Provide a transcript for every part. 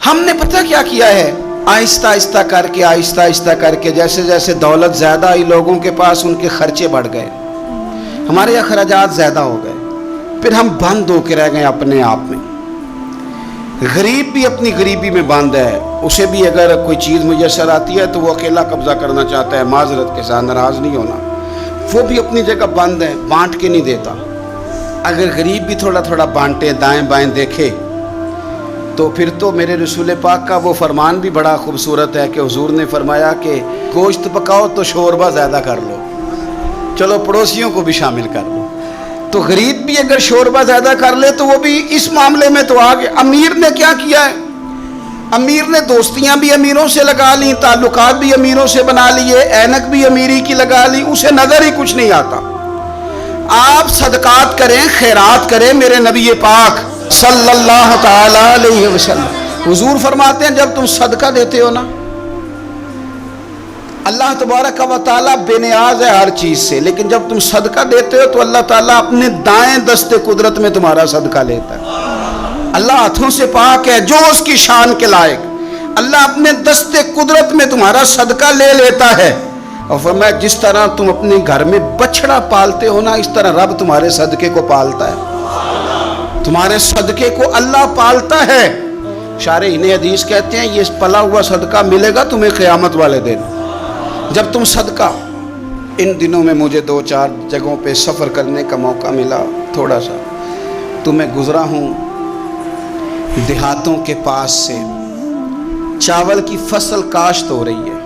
हमने पता क्या किया है, आहिस्ता आहिस्ता करके जैसे जैसे दौलत ज़्यादा आई लोगों के पास, उनके खर्चे बढ़ गए, हमारे अखराजात ज़्यादा हो गए, फिर हम बंद होकर रह गए अपने आप में। गरीब भी अपनी गरीबी में बंद है, उसे भी अगर कोई चीज़ मुयसर आती है तो वो अकेला कब्ज़ा करना चाहता है, माजरत के साथ, नाराज़ नहीं होना। वो भी अपनी जगह बंद है, बांट के नहीं देता। अगर गरीब भी थोड़ा थोड़ा बांटे, दाएं बाएं देखे, तो फिर तो मेरे रसूल पाक का वो फरमान भी बड़ा खूबसूरत है कि हुजूर ने फरमाया कि गोश्त पकाओ तो शोरबा ज़्यादा कर लो, चलो पड़ोसियों को भी शामिल कर लो। तो गरीब भी अगर शोरबा ज़्यादा कर ले तो वो भी इस मामले में तो आगे। अमीर ने क्या किया है, अमीर ने दोस्तियां भी अमीरों से लगा ली, ताल्लुकात भी अमीरों से बना लिए, ऐनक भी अमीरी की लगा ली, उसे नज़र ही कुछ नहीं आता। आप सदकात करें, खैरात करें। मेरे नबी पाक सल्लल्लाहु ताला अलैहि वसल्लम हुजूर फरमाते हैं, जब तुम सदका देते हो ना, अल्लाह तबारक व तआला बेनियाज है हर चीज़ से, लेकिन जब तुम सदका देते हो तो अल्लाह ताला अपने दाएं दस्ते कुदरत में तुम्हारा सदका लेता है। अल्लाह हाथों से पाक है, जो उसकी शान के लायक। अल्लाह अपने दस्ते कुदरत में तुम्हारा सदका ले लेता है। और फरमाया, जिस तरह तुम अपने घर में बछड़ा पालते हो ना, इस तरह रब तुम्हारे सदके को पालता है, तुम्हारे सदके को अल्लाह पालता है। शारीन हदीस कहते हैं, ये पला हुआ सदका मिलेगा तुम्हें क़यामत वाले दिन। जब तुम सदका, इन दिनों में मुझे 2-4 जगहों पे सफ़र करने का मौका मिला, थोड़ा सा तो मैं गुज़रा हूँ देहातों के पास से। चावल की फसल काश्त हो रही है,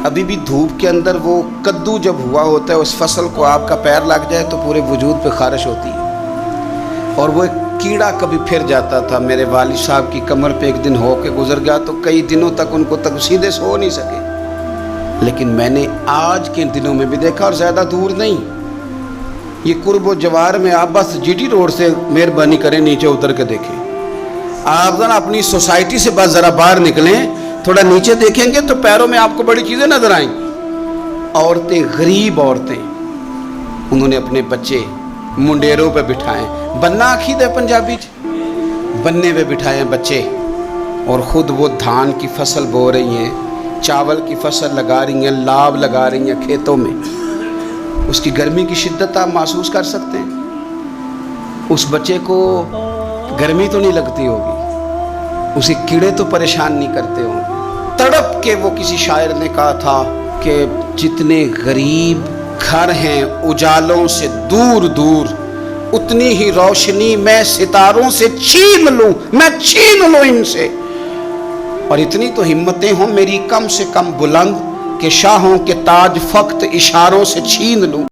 अभी भी धूप के अंदर वो कद्दू जब हुआ होता है, उस फसल को आपका पैर लग जाए तो पूरे वजूद पे खारिश होती है। और वो एक कीड़ा कभी फिर जाता था। मेरे वालिद साहब की कमर पे एक दिन हो के गुजर गया तो कई दिनों तक उनको तक सीधे सो नहीं सके। लेकिन मैंने आज के दिनों में भी देखा, और ज़्यादा दूर नहीं, ये कुर्ब जवार में आप बस जीटी रोड से मेहरबानी करें नीचे उतर के देखें। आप जरा अपनी सोसाइटी से बस ज़रा बाहर निकलें, थोड़ा नीचे देखेंगे तो पैरों में आपको बड़ी चीज़ें नजर आएंगी। औरतें, गरीब औरतें, उन्होंने अपने बच्चे मुंडेरों पे बिठाए, बन्ना अखीद है पंजाबी बन्ने पे बिठाए बच्चे, और ख़ुद वो धान की फसल बो रही हैं, चावल की फसल लगा रही हैं, लाव लगा रही हैं खेतों में। उसकी गर्मी की शिद्दत आप महसूस कर सकते हैं। उस बच्चे को गर्मी तो नहीं लगती होगी, उसे कीड़े तो परेशान नहीं करते होंगे। तड़प के वो किसी शायर ने कहा था कि जितने गरीब घर हैं उजालों से दूर दूर, उतनी ही रोशनी मैं सितारों से छीन लूं, मैं छीन लूं इनसे। और इतनी तो हिम्मतें हों मेरी कम से कम बुलंद, कि शाहों के ताज फक्त इशारों से छीन लूं।